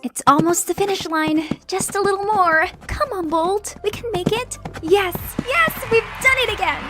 It's almost the finish line. Just a little more. Come on, Bolt. We can make it. Yes, yes, we've done it again.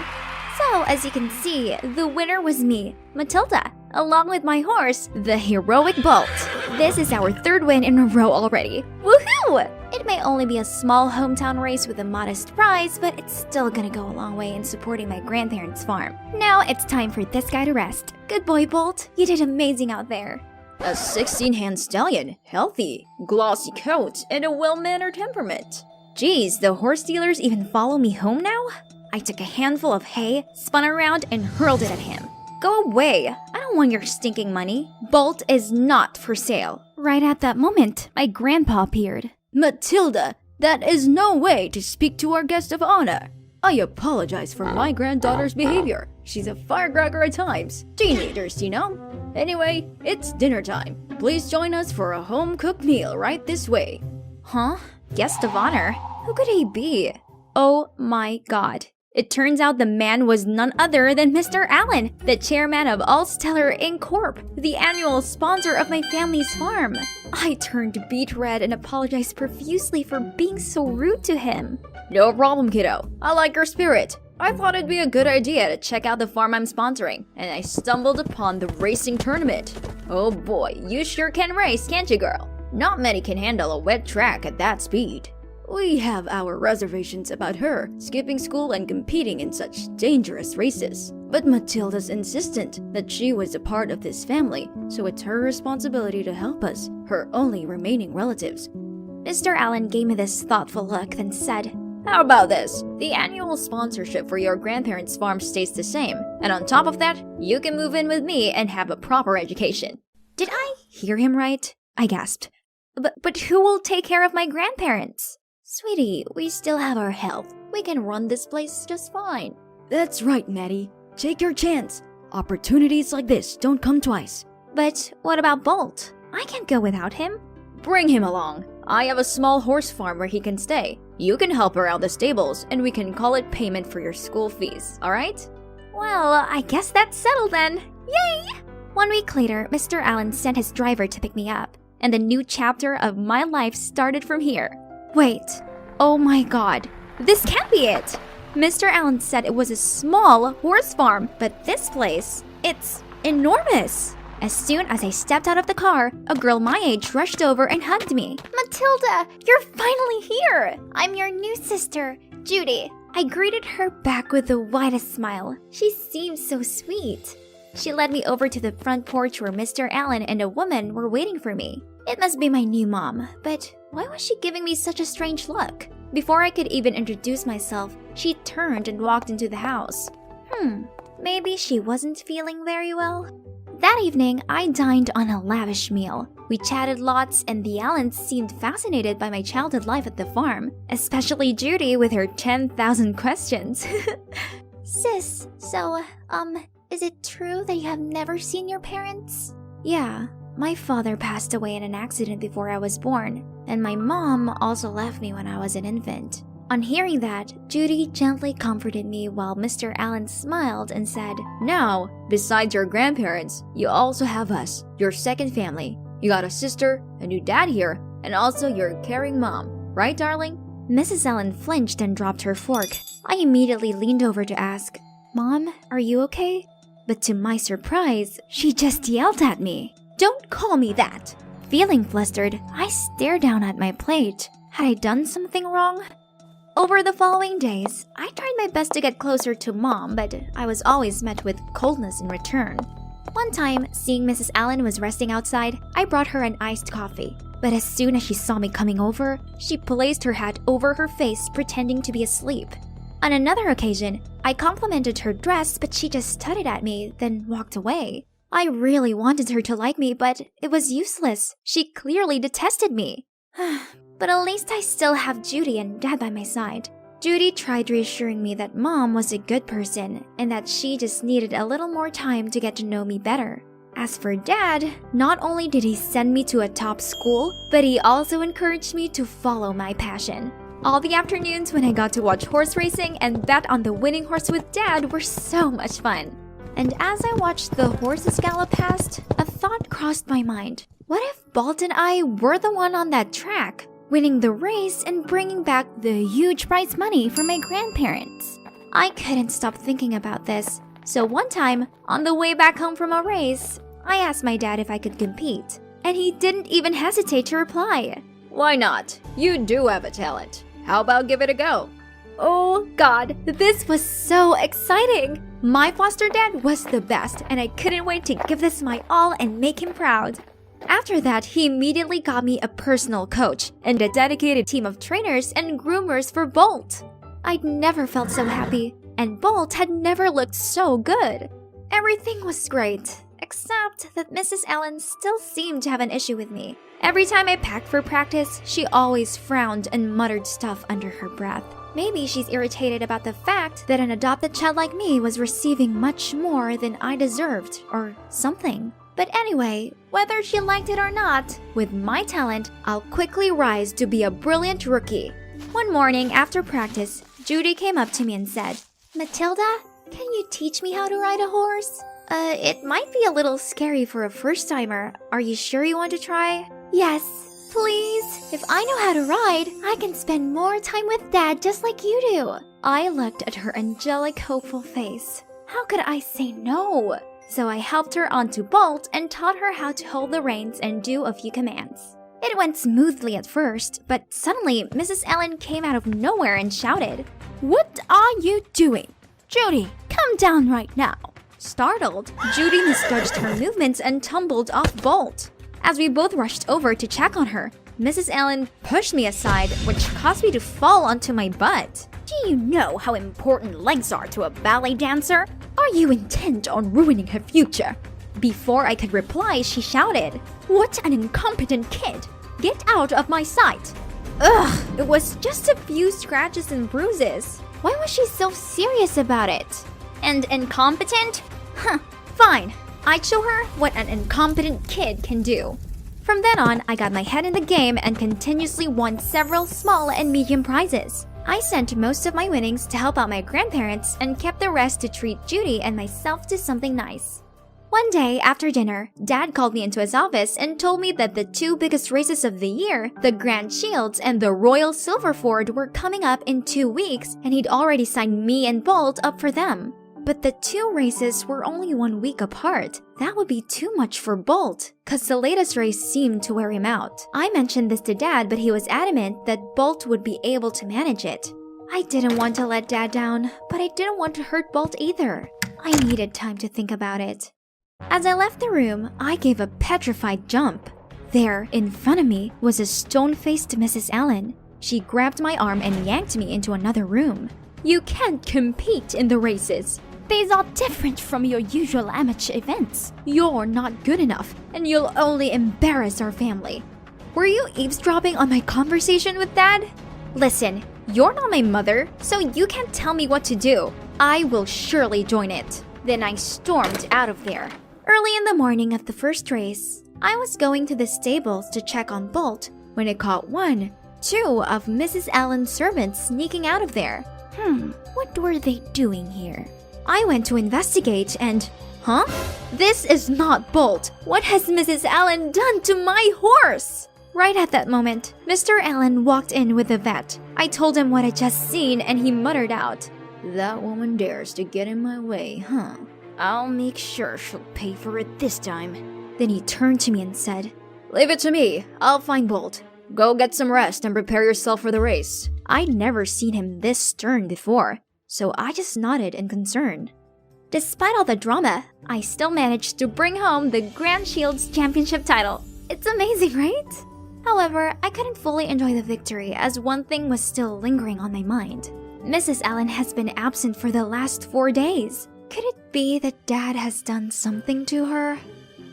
So, as you can see, the winner was me, Matilda, along with my horse, the heroic Bolt. This is our third win in a row already. Woohoo! It may only be a small hometown race with a modest prize, but it's still gonna go a long way in supporting my grandparents' farm. Now it's time for this guy to rest. Good boy, Bolt. You did amazing out there. A 16-hand stallion, healthy, glossy coat, and a well-mannered temperament. Geez, the horse dealers even follow me home now? I took a handful of hay, spun around, and hurled it at him. Go away! I don't want your stinking money. Bolt is not for sale. Right at that moment, my grandpa appeared. Matilda, that is no way to speak to our guest of honor. I apologize for my granddaughter's behavior. She's a firecracker at times. Teenagers, you know? Anyway, it's dinner time. Please join us for a home-cooked meal right this way. Huh? Guest of honor? Who could he be? Oh my god. It turns out the man was none other than Mr. Allen, the chairman of Allstellar Inc. Corp., the annual sponsor of my family's farm. I turned beet red and apologized profusely for being so rude to him. No problem, kiddo. I like your spirit. I thought it'd be a good idea to check out the farm I'm sponsoring, and I stumbled upon the racing tournament. Oh boy, you sure can race, can't you, girl? Not many can handle a wet track at that speed. We have our reservations about her skipping school and competing in such dangerous races. But Matilda's insistent that she was a part of this family, so it's her responsibility to help us, her only remaining relatives. Mr. Allen gave me this thoughtful look, then said, How about this? The annual sponsorship for your grandparents' farm stays the same, and on top of that, you can move in with me and have a proper education. Did I hear him right? I gasped. But who will take care of my grandparents? Sweetie, we still have our health. We can run this place just fine. That's right, Maddie. Take your chance. Opportunities like this don't come twice. But what about Bolt? I can't go without him. Bring him along. I have a small horse farm where he can stay. You can help around the stables, and we can call it payment for your school fees, alright? Well, I guess that's settled then. Yay! 1 week later, Mr. Allen sent his driver to pick me up, and the new chapter of my life started from here. Wait. Oh my god. This can't be it! Mr. Allen said it was a small horse farm, but this place, it's enormous. As soon as I stepped out of the car, a girl my age rushed over and hugged me. Matilda, you're finally here! I'm your new sister, Judy. I greeted her back with the widest smile. She seemed so sweet. She led me over to the front porch where Mr. Allen and a woman were waiting for me. It must be my new mom, but why was she giving me such a strange look? Before I could even introduce myself, she turned and walked into the house. Maybe she wasn't feeling very well? That evening, I dined on a lavish meal. We chatted lots, and the Allens seemed fascinated by my childhood life at the farm, especially Judy with her 10,000 questions. Sis, so, is it true that you have never seen your parents? Yeah, my father passed away in an accident before I was born, and my mom also left me when I was an infant. On hearing that, Judy gently comforted me while Mr. Allen smiled and said, Now, besides your grandparents, you also have us, your second family. You got a sister, a new dad here, and also your caring mom. Right, darling? Mrs. Allen flinched and dropped her fork. I immediately leaned over to ask, Mom, are you okay? But to my surprise, she just yelled at me. Don't call me that! Feeling flustered, I stared down at my plate. Had I done something wrong? Over the following days, I tried my best to get closer to Mom, but I was always met with coldness in return. One time, seeing Mrs. Allen was resting outside, I brought her an iced coffee. But as soon as she saw me coming over, she placed her hat over her face, pretending to be asleep. On another occasion, I complimented her dress, but she just tutted at me, then walked away. I really wanted her to like me, but it was useless. She clearly detested me. But at least I still have Judy and Dad by my side. Judy tried reassuring me that Mom was a good person and that she just needed a little more time to get to know me better. As for Dad, not only did he send me to a top school, but he also encouraged me to follow my passion. All the afternoons when I got to watch horse racing and bet on the winning horse with Dad were so much fun. And as I watched the horses gallop past, a thought crossed my mind. What if Bolt and I were the one on that track, winning the race and bringing back the huge prize money for my grandparents? I couldn't stop thinking about this. So one time, on the way back home from a race, I asked my dad if I could compete, and he didn't even hesitate to reply. Why not? You do have a talent. How about give it a go? Oh God, this was so exciting! My foster dad was the best, and I couldn't wait to give this my all and make him proud. After that, he immediately got me a personal coach and a dedicated team of trainers and groomers for Bolt. I'd never felt so happy, and Bolt had never looked so good. Everything was great, except that Mrs. Allen still seemed to have an issue with me. Every time I packed for practice, she always frowned and muttered stuff under her breath. Maybe she's irritated about the fact that an adopted child like me was receiving much more than I deserved, or something. But anyway, whether she liked it or not, with my talent, I'll quickly rise to be a brilliant rookie. One morning after practice, Judy came up to me and said, "Matilda, can you teach me how to ride a horse?" It might be a little scary for a first-timer. Are you sure you want to try?" "Yes, please. If I know how to ride, I can spend more time with Dad just like you do." I looked at her angelic, hopeful face. How could I say no? So I helped her onto Bolt and taught her how to hold the reins and do a few commands. It went smoothly at first, but suddenly Mrs. Allen came out of nowhere and shouted, "What are you doing? Judy, come down right now." Startled, Judy misjudged her movements and tumbled off Bolt. As we both rushed over to check on her, Mrs. Allen pushed me aside, which caused me to fall onto my butt. "Do you know how important legs are to a ballet dancer? Are you intent on ruining her future?" Before I could reply, she shouted, "What an incompetent kid! Get out of my sight!" Ugh, it was just a few scratches and bruises. Why was she so serious about it? And incompetent? Huh, fine. I'd show her what an incompetent kid can do. From then on, I got my head in the game and continuously won several small and medium prizes. I sent most of my winnings to help out my grandparents and kept the rest to treat Judy and myself to something nice. One day after dinner, Dad called me into his office and told me that the two biggest races of the year, the Grand Shields and the Royal Silverford, were coming up in 2 weeks, and he'd already signed me and Bolt up for them. But the two races were only 1 week apart. That would be too much for Bolt, cause the latest race seemed to wear him out. I mentioned this to Dad, but he was adamant that Bolt would be able to manage it. I didn't want to let Dad down, but I didn't want to hurt Bolt either. I needed time to think about it. As I left the room, I gave a petrified jump. There, in front of me, was a stone-faced Mrs. Allen. She grabbed my arm and yanked me into another room. "You can't compete in the races. These are different from your usual amateur events. You're not good enough, and you'll only embarrass our family." Were you eavesdropping on my conversation with Dad? Listen, you're not my mother, so you can't tell me what to do. I will surely join it. Then I stormed out of there. Early in the morning of the first race, I was going to the stables to check on Bolt when I caught two of Mrs. Allen's servants sneaking out of there. What were they doing here? I went to investigate and... Huh? This is not Bolt. What has Mrs. Allen done to my horse? Right at that moment, Mr. Allen walked in with the vet. I told him what I'd just seen and he muttered out, "That woman dares to get in my way, huh? I'll make sure she'll pay for it this time." Then he turned to me and said, "Leave it to me. I'll find Bolt. Go get some rest and prepare yourself for the race." I'd never seen him this stern before, so I just nodded in concern. Despite all the drama, I still managed to bring home the Grand Shields Championship title. It's amazing, right? However, I couldn't fully enjoy the victory as one thing was still lingering on my mind. Mrs. Allen has been absent for the last 4 days. Could it be that Dad has done something to her?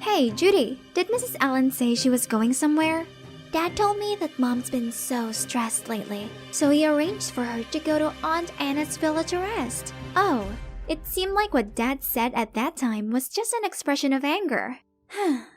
Hey, Judy, did Mrs. Allen say she was going somewhere? Dad told me that Mom's been so stressed lately, so he arranged for her to go to Aunt Anna's villa to rest. Oh, it seemed like what Dad said at that time was just an expression of anger.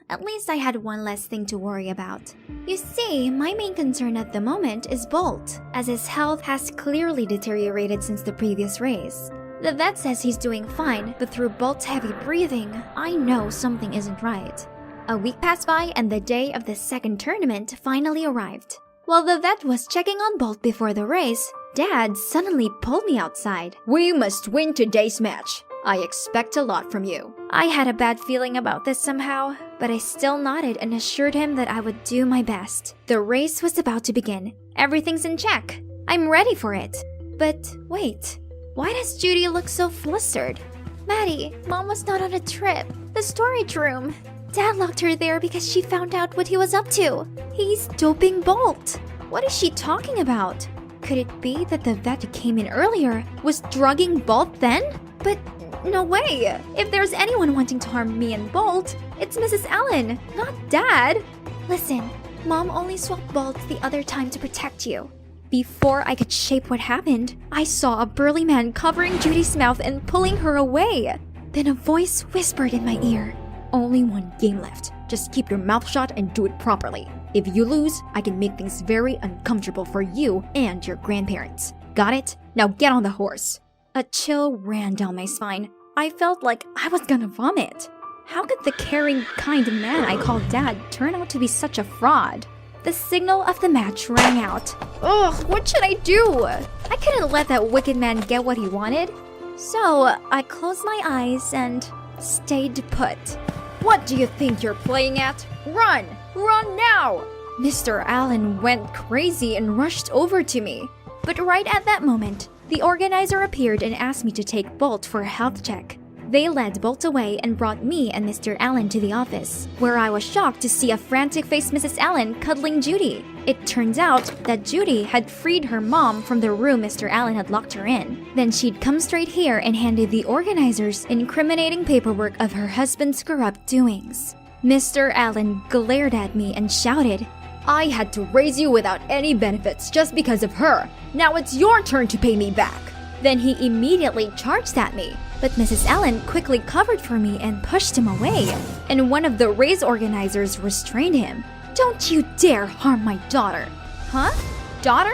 At least I had one less thing to worry about. You see, my main concern at the moment is Bolt, as his health has clearly deteriorated since the previous race. The vet says he's doing fine, but through Bolt's heavy breathing, I know something isn't right. A week passed by and the day of the second tournament finally arrived. While the vet was checking on Bolt before the race, Dad suddenly pulled me outside. We must win today's match. I expect a lot from you. I had a bad feeling about this somehow, but I still nodded and assured him that I would do my best. The race was about to begin. Everything's in check. I'm ready for it. But wait, why does Judy look so flustered? Maddie, Mom was not on a trip. The storage room. Dad locked her there because she found out what he was up to. He's doping Bolt. What is she talking about? Could it be that the vet who came in earlier was drugging Bolt then? But no way! If there's anyone wanting to harm me and Bolt, it's Mrs. Allen, not Dad. Listen, Mom only swapped Bolt the other time to protect you. Before I could shape what happened, I saw a burly man covering Judy's mouth and pulling her away. Then a voice whispered in my ear. Only one game left. Just keep your mouth shut and do it properly. If you lose, I can make things very uncomfortable for you and your grandparents. Got it? Now get on the horse. A chill ran down my spine. I felt like I was gonna vomit. How could the caring, kind man I called Dad turn out to be such a fraud? The signal of the match rang out. Ugh, what should I do? I couldn't let that wicked man get what he wanted. So I closed my eyes and stayed put. What do you think you're playing at? Run! Run now! Mr. Allen went crazy and rushed over to me. But right at that moment, the organizer appeared and asked me to take Bolt for a health check. They led Bolt away and brought me and Mr. Allen to the office, where I was shocked to see a frantic-faced Mrs. Allen cuddling Judy. It turns out that Judy had freed her mom from the room Mr. Allen had locked her in. Then she'd come straight here and handed the organizers incriminating paperwork of her husband's corrupt doings. Mr. Allen glared at me and shouted, I had to raise you without any benefits just because of her. Now it's your turn to pay me back. Then he immediately charged at me. But Mrs. Allen quickly covered for me and pushed him away, and one of the race organizers restrained him. Don't you dare harm my daughter. Huh? Daughter?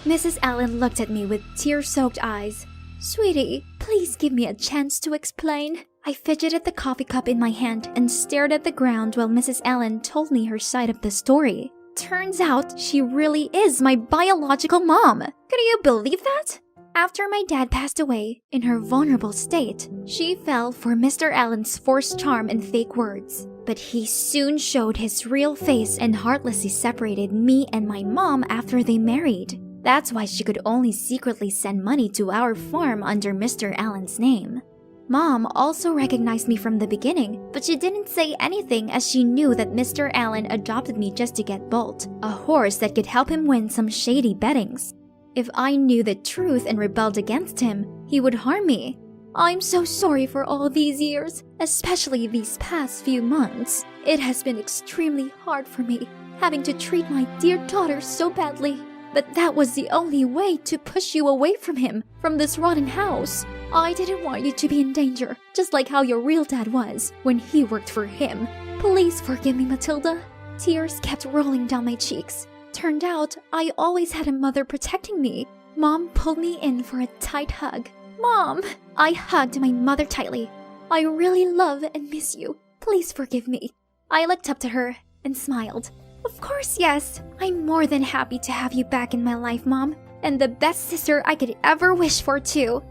Mrs. Allen looked at me with tear-soaked eyes. Sweetie, please give me a chance to explain. I fidgeted the coffee cup in my hand and stared at the ground while Mrs. Allen told me her side of the story. Turns out she really is my biological mom. Can you believe that? After my dad passed away, in her vulnerable state, she fell for Mr. Allen's forced charm and fake words. But he soon showed his real face and heartlessly separated me and my mom after they married. That's why she could only secretly send money to our farm under Mr. Allen's name. Mom also recognized me from the beginning, but she didn't say anything as she knew that Mr. Allen adopted me just to get Bolt, a horse that could help him win some shady bettings. If I knew the truth and rebelled against him, he would harm me. I'm so sorry for all these years, especially these past few months. It has been extremely hard for me, having to treat my dear daughter so badly. But that was the only way to push you away from him, from this rotten house. I didn't want you to be in danger, just like how your real dad was when he worked for him. Please forgive me, Matilda. Tears kept rolling down my cheeks. Turned out, I always had a mother protecting me. Mom pulled me in for a tight hug. Mom! I hugged my mother tightly. I really love and miss you. Please forgive me. I looked up to her and smiled. Of course, yes. I'm more than happy to have you back in my life, Mom. And the best sister I could ever wish for, too.